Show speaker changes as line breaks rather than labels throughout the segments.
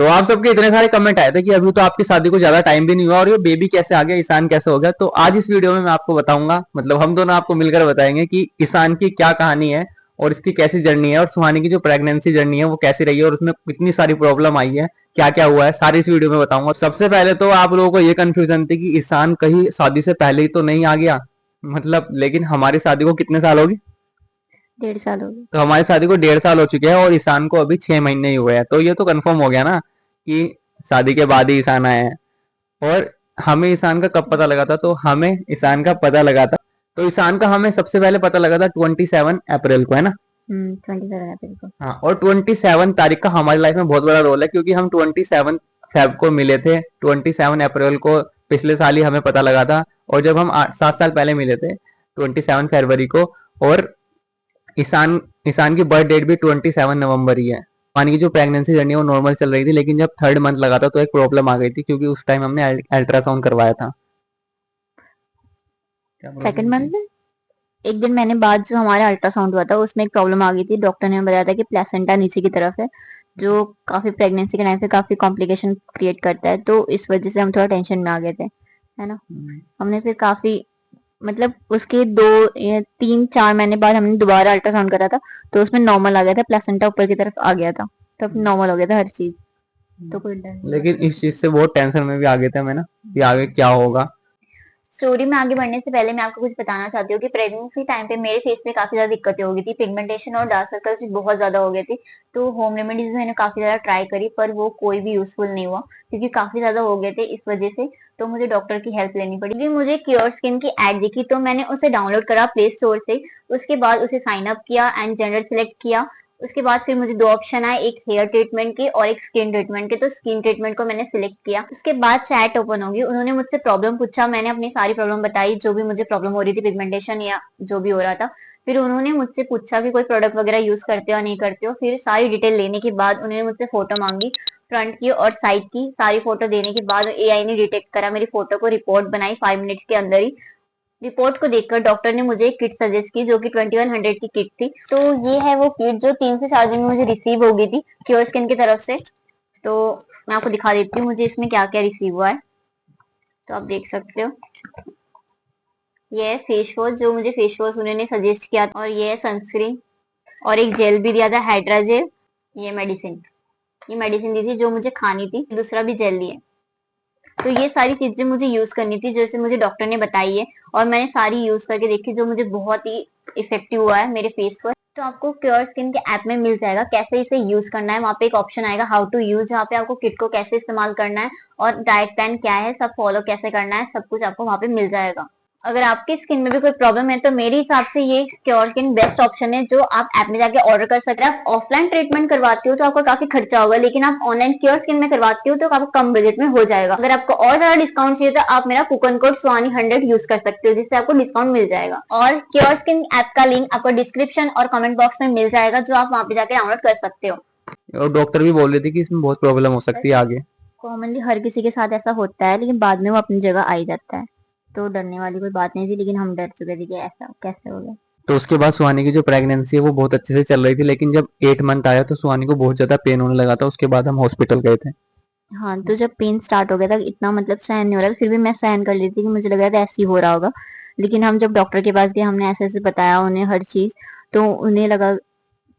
तो आप सबके इतने सारे कमेंट आए थे कि अभी तो आपकी शादी को ज्यादा टाइम भी नहीं हुआ और ये बेबी कैसे आ गया, ईशान कैसे हो गया। तो आज इस वीडियो में मैं आपको बताऊंगा, मतलब हम दोनों आपको मिलकर बताएंगे कि ईशान की क्या कहानी है और इसकी कैसी जर्नी है, और सुहानी की जो प्रेगनेंसी जर्नी है वो कैसी रही है, और उसमें कितनी सारी प्रॉब्लम आई है, क्या क्या हुआ है, सारी इस वीडियो में बताऊंगा। सबसे पहले तो आप लोगों को ये कंफ्यूजन थी कि ईशान कहीं शादी से पहले ही तो नहीं आ गया, मतलब लेकिन हमारी शादी को कितने साल हो गए?
1.5 साल हो गए।
तो हमारी शादी को 1.5 साल हो चुके हैं और ईशान को अभी 6 महीने ही हुए हैं। तो ये तो कंफर्म हो गया ना कि शादी के बाद ही ईशान आए हैं। और हमें ईशान का कब पता लगा था? तो हमें ईशान का पता लगा था, तो ईशान का हमें सबसे पहले पता लगा था 27 अप्रैल को, है ना?
27 अप्रैल को।
हाँ, और 27 तारीख का हमारी लाइफ में बहुत बड़ा रोल है, क्योंकि हम 27 फेब को मिले थे, 27 अप्रैल को पिछले साल ही हमें पता लगा था। और जब हम 7 साल पहले मिले थे 27 फरवरी को, और ईशान ईशान की बर्थ डेट भी 27 नवंबर ही है। पानी की जो प्रेगनेंसी जर्नी है वो नॉर्मल चल रही थी, लेकिन जब 3rd मंथ लगा था तो एक प्रॉब्लम आ गई थी, क्योंकि उस टाइम हमने अल्ट्रासाउंड करवाया था। क्या
सेकंड
प्रॉब्लम
मंथ
थी?
में एक दिन मैंने बाद जो हमारा अल्ट्रासाउंड हुआ था उसमें एक प्रॉब्लम आ गई थी। डॉक्टर ने बताया था कि प्लेसेंटा नीचे की तरफ है, जो काफी प्रेगनेंसी के टाइम पे काफी कॉम्प्लिकेशन क्रिएट करता है। तो इस वजह से हम थोड़ा टेंशन में आ गए थे, है ना। हमने फिर काफी मतलब उसके 3-4 महीने बाद हमने दोबारा अल्ट्रासाउंड करा था, तो उसमें नॉर्मल आ गया था, प्लेसेंटा ऊपर की तरफ आ गया था, तब नॉर्मल हो गया था हर चीज। तो कोई डर नहीं
लेकिन
लगा।
इस चीज से बहुत टेंशन में भी आ गए थे हमें ना, कि आगे क्या होगा।
स्टोरी में आगे बढ़ने से पहले मैं आपको कुछ बताना चाहती हूँ कि प्रेगनेंसी टाइम पे मेरे फेस में काफी ज्यादा दिक्कतें हो गई थी। पिगमेंटेशन और डार्क सर्कल्स भी बहुत ज्यादा हो गए थे। तो होम रेमेडीज मैंने काफी ज्यादा ट्राई करी, पर वो कोई भी यूजफुल नहीं हुआ, क्योंकि काफी ज्यादा हो गए थे इस वजह से। तो मुझे डॉक्टर की हेल्प लेनी पड़ी, क्योंकि मुझे क्योर स्किन की एड दिखी, तो मैंने उसे डाउनलोड करा प्ले स्टोर से। उसके बाद उसे साइन अप किया एंड जनरल सिलेक्ट किया। उसके बाद फिर मुझे 2 ऑप्शन आए, एक हेयर ट्रीटमेंट के और एक स्किन ट्रीटमेंट के। तो स्किन ट्रीटमेंट को मैंने सिलेक्ट किया। उसके बाद चैट ओपन होगी, उन्होंने मुझसे प्रॉब्लम पूछा, मैंने अपनी सारी प्रॉब्लम बताई, जो भी मुझे प्रॉब्लम हो रही थी, पिगमेंटेशन या जो भी हो रहा था। फिर उन्होंने मुझसे पूछा कि कोई प्रोडक्ट वगैरह यूज करते हो नहीं करते हो। फिर सारी डिटेल लेने के बाद उन्होंने मुझसे फोटो मांगी, फ्रंट की और साइड की। सारी फोटो देने के बाद एआई ने डिटेक्ट करा मेरी फोटो को, रिपोर्ट बनाई 5 मिनट्स के अंदर ही। रिपोर्ट को देखकर डॉक्टर ने मुझे एक किट सजेस्ट की, जो कि 2100 की किट थी। तो ये है वो किट जो 3 से 4 दिन में मुझे रिसीव हो गई थी क्योर स्किन की तरफ से। तो मैं आपको दिखा देती हूँ मुझे इसमें क्या क्या रिसीव हुआ है। तो आप देख सकते हो, ये है फेस वॉश, जो मुझे फेस वॉश उन्होंने सजेस्ट किया था, और ये है सनस्क्रीन, और एक जेल भी दिया था, हाइड्रा जेल। ये मेडिसिन दी थी जो मुझे खानी थी, दूसरा भी जेल दिए। तो ये सारी चीजें मुझे यूज करनी थी जैसे मुझे डॉक्टर ने बताई है, और मैंने सारी यूज करके देखी, जो मुझे बहुत ही इफेक्टिव हुआ है मेरे फेस पर। तो आपको प्योर स्किन के ऐप में मिल जाएगा कैसे इसे यूज करना है। वहां पे एक ऑप्शन आएगा हाउ टू यूज, जहाँ पे आपको किट को कैसे इस्तेमाल करना है और डाइट प्लान क्या है, सब फॉलो कैसे करना है, सब कुछ आपको वहां पे मिल जाएगा। अगर आपकी स्किन में भी कोई प्रॉब्लम है तो मेरे हिसाब से ये क्योर स्किन बेस्ट ऑप्शन है, जो आप ऐप में जाके ऑर्डर कर सकते हैं। आप ऑफलाइन ट्रीटमेंट करवाते हो तो आपको काफी खर्चा होगा, लेकिन आप ऑनलाइन क्योर स्किन में करवाते हो तो आपको कम बजट में हो जाएगा। अगर आपको और ज्यादा डिस्काउंट चाहिए तो आप मेरा कूपन कोड सुहानी100 यूज कर सकते हो, जिससे आपको डिस्काउंट मिल जाएगा। और क्योर स्किन ऐप का लिंक आपको डिस्क्रिप्शन और कमेंट बॉक्स में मिल जाएगा, जो आप वहां पे जाके डाउनलोड कर सकते हो।
और डॉक्टर भी बोल रहे थे कि इसमें बहुत प्रॉब्लम हो सकती है आगे।
कॉमनली हर किसी के साथ ऐसा होता है, लेकिन बाद में वो अपनी जगह आ ही जाता है। तो डरने वाली कोई बात नहीं थी, लेकिन हम डर चुके थे कि ऐसा कैसे हो गया।
तो उसके बाद सुहानी की जो प्रेगनेंसी है वो बहुत अच्छे से चल रही थी, लेकिन जब 8 मंथ आया तो सुहानी को बहुत ज्यादा पेन होने लगा था। उसके बाद हम हॉस्पिटल गए थे।
हाँ, तो जब पेन स्टार्ट हो गया था, इतना मतलब सहन नहीं हो रहा था, फिर भी मैं सहन कर लेती थी कि मुझे लग रहा था ऐसे ही हो रहा होगा। लेकिन हम जब डॉक्टर के पास गए, हमने ऐसे ऐसे बताया उन्हें हर चीज, तो उन्हें लगा,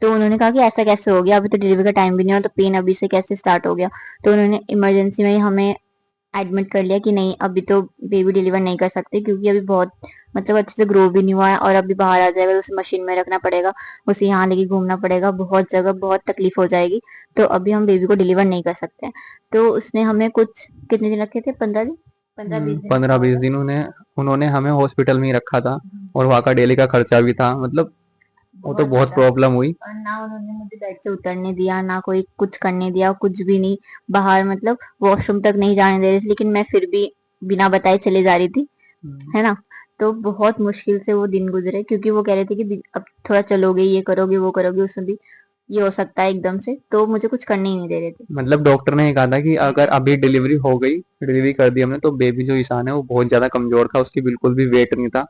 तो उन्होंने कहा कि ऐसा कैसे हो गया, अभी तो डिलीवरी का टाइम भी नहीं हुआ, तो पेन अभी से कैसे स्टार्ट हो गया। तो उन्होंने इमरजेंसी में ही हमें एडमिट कर लिया कि नहीं, अभी तो बेबी डिलीवर नहीं कर सकते, क्योंकि अभी बहुत मतलब अच्छे से ग्रो भी नहीं हुआ है, और अभी बाहर आ जाएगा तो उसे मशीन में रखना पड़ेगा, उसे यहाँ लेके घूमना पड़ेगा, बहुत जगह बहुत तकलीफ हो जाएगी। तो अभी हम बेबी को डिलीवर नहीं कर सकते। तो उसने हमें कुछ कितने दिन रखे थे, 15 दिन, 15-20 दिन रखा
15-20
होगा।
दिन उन्होंने हमें हॉस्पिटल में ही रखा था, और वहाँ का डेली का खर्चा भी था, मतलब वो तो
बहुत
बहुत
ज्यादा।
प्रॉब्लम हुई।
और ना उन्होंने मुझे बेड से उतरने दिया, ना कोई कुछ करने दिया, कुछ भी नहीं। बाहर मतलब वॉशरूम तक नहीं जाने दे रहे थे, लेकिन मैं फिर भी बिना बताए चले जा रही थी, है ना। तो बहुत मुश्किल से वो दिन गुजरे, क्योंकि वो कह रहे थे कि अब थोड़ा चलोगे, ये करोगे वो करोगे, उसमें भी ये हो सकता है एकदम से, तो मुझे कुछ करने ही नहीं दे रहे थे।
मतलब डॉक्टर ने ये कहा था कि अगर अभी डिलीवरी हो गई, डिलीवरी कर दी हमने, तो बेबी जो ईशान है वो बहुत ज्यादा कमजोर था, उसकी बिल्कुल भी वेट नहीं था।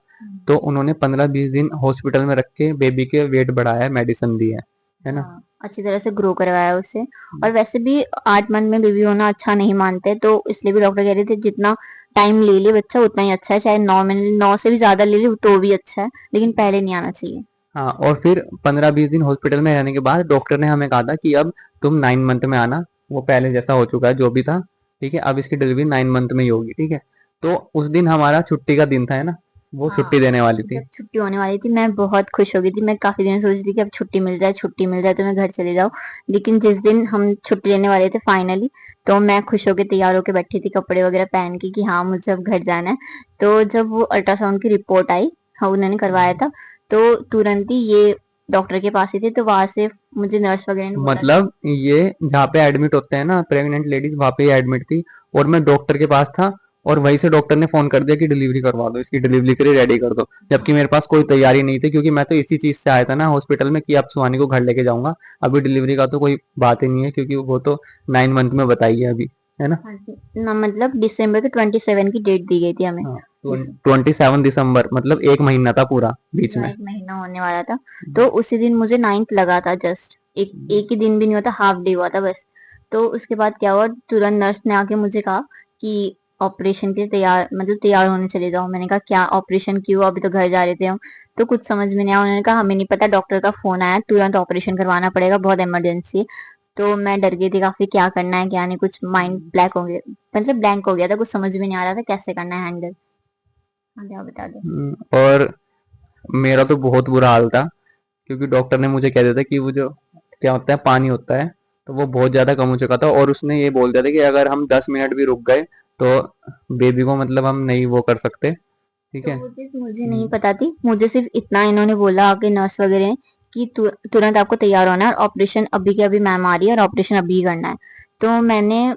तो उन्होंने 15-20 दिन हॉस्पिटल में रख के बेबी के वेट बढ़ाया, मेडिसिन दी है ना।
हाँ, अच्छी तरह से ग्रो करवाया उसे। और वैसे भी 8 मंथ में बेबी होना अच्छा नहीं मानते, तो इसलिए भी डॉक्टर कह रहे थे जितना टाइम ले ले बच्चा उतना ही अच्छा है, चाहे 9 महीने 9 से भी ज्यादा ले ले तो भी अच्छा है, लेकिन पहले नहीं आना चाहिए।
हाँ, और फिर 15-20 दिन हॉस्पिटल में रहने के बाद डॉक्टर ने हमें कहा था कि अब तुम 9 मंथ में आना। वो पहले जैसा हो चुका है जो भी था, ठीक है, अब इसकी डिलीवरी 9 मंथ में ही होगी, ठीक है। तो उस दिन हमारा छुट्टी का दिन था, है ना, वो
हाँ,
छुट्टी देने वाली थी।
जब छुट्टी होने वाली थी मैं बहुत खुश हो गई थी। मैं काफी दिन सोच रही थी कि अब छुट्टी मिल जाए, छुट्टी मिल जाए तो मैं घर चले जाऊँ। लेकिन जिस दिन हम छुट्टी लेने वाले थे फाइनली, तो मैं खुश होकर तैयार होकर बैठी थी कपड़े वगैरह पहन के कि हाँ मुझे अब घर जाना है। तो जब वो अल्ट्रासाउंड की रिपोर्ट आई, हाँ उन्होंने करवाया था, तो तुरंत ही ये डॉक्टर के पास ही थे, तो वहां से मुझे नर्स वगैरह ने बोला कि
मतलब ये जहाँ पे एडमिट होते हैं ना प्रेग्नेंट लेडीज, वहां पे एडमिट थी, और मैं डॉक्टर के पास था, और वहीं से डॉक्टर ने फोन कर दिया कि डिलीवरी करवा दो, इसकी डिलीवरी के लिए रेडी कर दो। जबकि मेरे पास कोई तैयारी नहीं थी, क्योंकि मैं तो इसी चीज से आया था ना हॉस्पिटल में कि अब सुहानी को घर लेके जाऊंगा। अभी डिलीवरी का तो कोई बात ही नहीं है, क्योंकि वो तो 9 मंथ में बताई है अभी, है ना।
हाँ जी, ना मतलब दिसंबर के 27 की डेट दी गई थी हमें।
हाँ, 27 दिसंबर, मतलब 1 महीना था पूरा बीच
पूरा
में।
1 महीना होने वाला था। तो उसी दिन मुझे 9th लगा था, जस्ट एक एक ही दिन भी नहीं हुआ था, हाफ डे हुआ था बस। तो उसके बाद क्या हुआ, तुरंत नर्स ने आके मुझे कहा कि ऑपरेशन के लिए तैयार, मतलब तैयार होने चले जाओ। मैंने कहा क्या ऑपरेशन, क्यों, अभी तो घर जा रहे थे हम। तो कुछ समझ में नहीं आया। उन्होंने कहा हमें नहीं पता, डॉक्टर का फोन आया, तुरंत ऑपरेशन करवाना पड़ेगा, बहुत इमरजेंसी है। तो मैं डर गई थी काफी, क्या करना है क्या नहीं, कुछ माइंड ब्लैक हो गया, मतलब ब्लैंक हो गया था, कुछ समझ में नहीं आ रहा था कैसे करना है हैंडल। आगे आप बता दो।
और मेरा तो बहुत बुरा हाल था, क्योंकि डॉक्टर ने मुझे कह दिया था कि वो जो क्या होता है पानी होता है, तो वो बहुत ज्यादा कम हो चुका था, और उसने ये बोल दिया था कि अगर हम 10 मिनट भी रुक गए तो बेबी को मतलब हम नहीं वो कर सकते, ठीक
तो
है।
वो चीज मुझे नहीं पता थी, मुझे सिर्फ इतना इन्होंने बोला आके नर्स वगैरह ने कि तुरंत आपको तैयार होना है और ऑपरेशन अभी के अभी मैम आ रही है और ऑपरेशन अभी ही करना है। तो मैंने,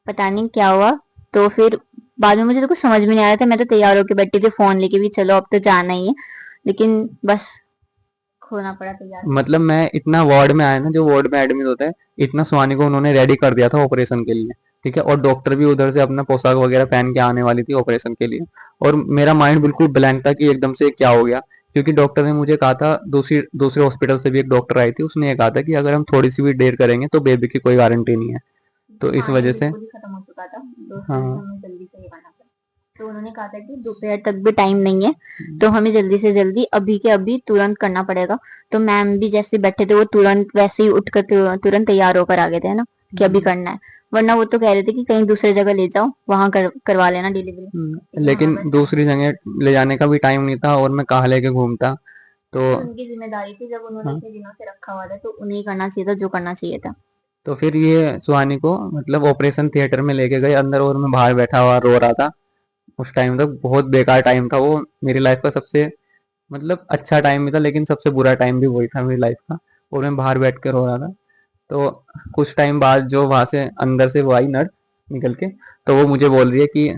पता नहीं क्या हुआ, तो फिर बाद में मुझे तो कुछ समझ में नहीं आ रहा था। मैं तो तैयार होके बैठी थी फोन लेके भी, चलो अब तो जाना ही है, लेकिन बस खोना पड़ा तैयार होना।
मतलब मैं इतना वार्ड में आया ना, जो वार्ड में एडमिट होता है, इतना सुहानी को उन्होंने रेडी कर दिया था ऑपरेशन के लिए, ठीक है। और डॉक्टर भी उधर से अपना पोशाक वगैरह पहन के आने वाली थी ऑपरेशन के लिए, और मेरा माइंड बिल्कुल ब्लैंक था कि एकदम से क्या हो गया। क्योंकि डॉक्टर ने मुझे कहा था, दूसरी दूसरे हॉस्पिटल से भी एक डॉक्टर आई थी, उसने ये कहा था कि अगर हम थोड़ी सी भी देर करेंगे तो बेबी की कोई गारंटी नहीं है। तो इस
पानी
वजह से,
बिल्कुल ही खत्म हो चुका था, तो इसलिए
हाँ,
हमें जल्दी से ये करना पड़ा। तो उन्होंने कहा था कि दोपहर तक भी टाइम नहीं है, तो हमें जल्दी से जल्दी अभी के अभी तुरंत करना पड़ेगा। तो मैम भी जैसे बैठे थे वो तुरंत वैसे ही उठकर तुरंत तैयार होकर आ गए थे ना, कि अभी करना है। वरना वो तो कह रहे थे कि कहीं दूसरी जगह ले जाओ, वहां करवा लेना डिलीवरी, लेकिन हमारे
लेकिन
पास टाइम
दूसरी जगह ले जाने का भी टाइम नहीं था, और मैं कहाँ लेके घूमता। तो
भी उनकी जिम्मेदारी थी, जब उन्होंने
हाँ,
इतने दिनों से रखा हुआ था तो उन्हें करना चाहिए था जो करना चाहिए था।
तो फिर ये सुहानी को मतलब ऑपरेशन थिएटर में लेके गए अंदर, और मैं बाहर बैठा हुआ रो रहा था। उस टाइम तक बहुत बेकार टाइम था वो, मेरी लाइफ का सबसे मतलब अच्छा टाइम भी था, लेकिन सबसे बुरा टाइम भी वही था मेरी लाइफ का। और मैं बाहर बैठ कर रो रहा था। तो कुछ टाइम बाद जो वहां से अंदर से वो आई नर्स निकल के, तो वो मुझे बोल रही है कि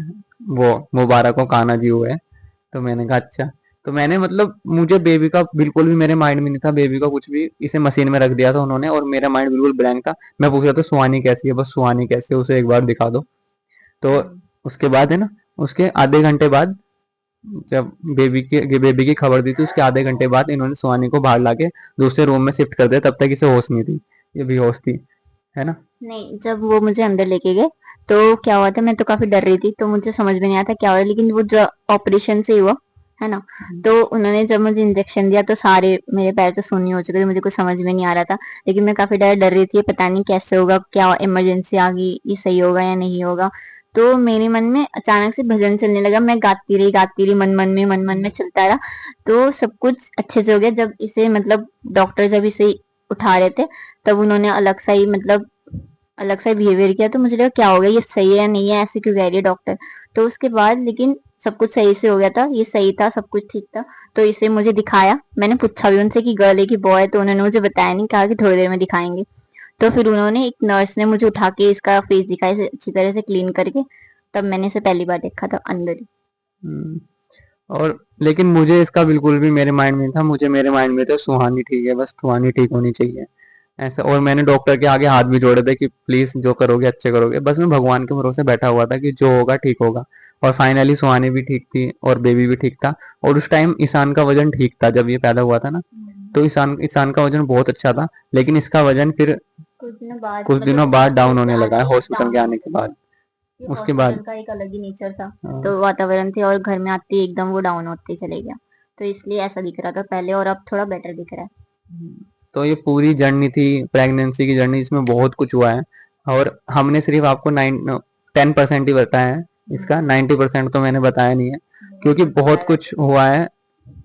वो मुबारक हो, कान्हा जी हुए हैं। तो मैंने कहा अच्छा। तो मैंने मतलब मुझे बेबी का बिल्कुल भी मेरे माइंड में नहीं था, बेबी का कुछ भी, इसे मशीन में रख दिया था उन्होंने, और मेरा माइंड बिल्कुल ब्लैंक था। मैं पूछ रहा था सुहानी कैसी है, बस सुहानी कैसी है उसे एक बार दिखा दो। तो उसके बाद है ना, उसके आधे घंटे बाद, जब बेबी की खबर दी थी, उसके आधे घंटे बाद इन्होंने सुहानी को बाहर लाके दूसरे रूम में शिफ्ट कर दिया। तब तक इसे होश नहीं थी, ये बेहोश थी, है ना।
नहीं, जब वो मुझे अंदर लेके गए तो क्या हुआ था, मैं तो काफी डर रही थी, तो मुझे समझ में नहीं आया था क्या हुआ, लेकिन वो जो ऑपरेशन से हुआ है ना, तो उन्होंने जब मुझे इंजेक्शन दिया तो सारे मेरे पैर तो शून्य हो चुके थे, मुझे कुछ समझ में नहीं आ रहा था। लेकिन मैं काफी डर डर रही थी, पता नहीं कैसे होगा, क्या इमरजेंसी आ गई, ये सही होगा या नहीं होगा। तो मेरे मन में अचानक से भजन चलने लगा, मैं गाती रही मन मन में चलता रहा। तो सब कुछ अच्छे से हो गया। जब इसे मतलब डॉक्टर जब इसे उठा रहे थे, तब उन्होंने अलग सा बिहेवियर किया, तो मुझे लगा क्या हो गया, ये सही है या नहीं है, ऐसे क्यों कह रही है डॉक्टर। तो उसके बाद लेकिन सब कुछ सही से हो गया था, ये सही था, सब कुछ ठीक था। तो इसे मुझे दिखाया, मैंने पूछा भी उनसे कि गर्ल है कि बॉय, तो उन्होंने मुझे बताया नहीं, कहा कि थोड़ी देर में दिखाएंगे। तो फिर उन्होंने, एक नर्स ने मुझे उठा के इसका फेस दिखाया अच्छी तरह से क्लीन करके, तब मैंने इसे पहली बार देखा था अंदर ही।
हम्म, और लेकिन मुझे इसका बिल्कुल भी मेरे माइंड में था, मुझे मेरे माइंड में था सुहानी ठीक है, बस सुहानी ठीक होनी चाहिए ऐसा। और मैंने डॉक्टर के आगे हाथ भी जोड़े थे कि प्लीज जो करोगे अच्छे करोगे, बस मैं भगवान के भरोसे बैठा हुआ था कि जो होगा ठीक होगा। और फाइनली सुहानी भी ठीक थी और बेबी भी ठीक था। और उस टाइम ईशान का वजन ठीक था जब ये पैदा हुआ था ना, तो ईशान का वजन बहुत अच्छा था, लेकिन इसका वजन फिर
कुछ दिनों बाद
कुछ
मतलब
दिनों बाद डाउन होने लगा है
आने
हॉस्पिटल के
डाउन
आने के बाद।
ये
उसके
हॉस्पिटल
बाद
का एक अलग ही नेचर था,
हाँ,
तो वातावरण थे, और घर में आते ही एकदम वो डाउन होते ही चले गया, तो इसलिए ऐसा दिख रहा था पहले, और अब थोड़ा बेटर दिख रहा है।
तो ये पूरी जर्नी थी प्रेगनेंसी की जर्नी, इसमें बहुत कुछ हुआ है और हमने सिर्फ आपको 10% ही बताया है, इसका 90% तो मैंने बताया नहीं है, क्योंकि बहुत कुछ हुआ है,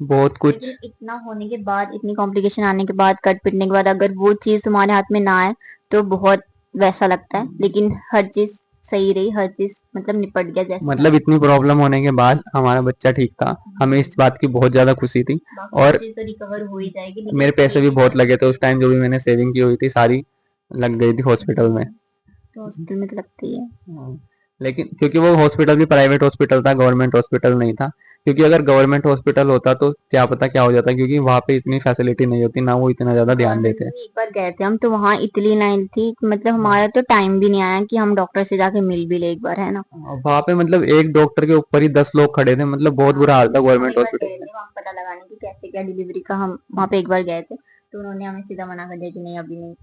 बहुत कुछ।
लेकिन इतना होने के बाद, इतनी कॉम्प्लिकेशन आने के बाद, कट पिटने के बाद, अगर वो चीज तुम्हारे हाथ में ना आए तो बहुत वैसा लगता है, लेकिन हर चीज सही रही, हर चीज मतलब निपट गया जैसे
मतलब इतनी प्रॉब्लम होने के बाद हमारा बच्चा ठीक था, हमें इस बात की बहुत ज्यादा खुशी थी। और
चीज तो रिकवर हो ही जाएगी, लेकिन
मेरे पैसे भी बहुत लगे थे उस टाइम, जो भी मैंने सेविंग की हुई थी सारी लग गई थी हॉस्पिटल में।
तो हॉस्पिटल में तो लगती है।
हाँ, लेकिन क्योंकि वो हॉस्पिटल भी प्राइवेट हॉस्पिटल था, गवर्नमेंट हॉस्पिटल नहीं था, क्योंकि अगर गवर्नमेंट हॉस्पिटल होता तो क्या पता क्या हो जाता, क्योंकि वहाँ पे इतनी फैसिलिटी नहीं होती ना, वो इतना ज्यादा ध्यान
गवर्नमेंट
देते।
में एक बार गए थे हम, तो वहाँ इतनी लाइन थी कि मतलब हमारा तो टाइम भी नहीं आया कि हम डॉक्टर से जाके मिल भी ले एक बार, है ना।
वहाँ पे मतलब एक डॉक्टर के ऊपर ही 10 लोग खड़े थे, मतलब बहुत बुरा हाल था
हम
गवर्नमेंट
एक बार
हॉस्पिटल
गए
में।
थे वहाँ पता लगाने की कैसे क्या डिलीवरी का, हम वहाँ पे एक बार गए थे, तो उन्होंने हमें सीधा मना कर दिया कि नहीं अभी नहीं,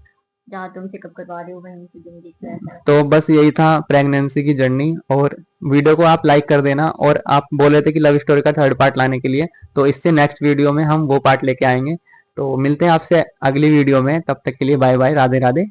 जहाँ तुम चेकअप करवा रहे हो वहीं से दिन देख रहे ऐसा।
तो बस यही था प्रेगनेंसी की जर्नी, और वीडियो को आप लाइक कर देना, और आप बोले थे कि लव स्टोरी का थर्ड पार्ट लाने के लिए, तो इससे नेक्स्ट वीडियो में हम वो पार्ट लेके आएंगे। तो मिलते हैं आपसे अगली वीडियो में, तब तक के लिए बाय बाय, राधे राधे।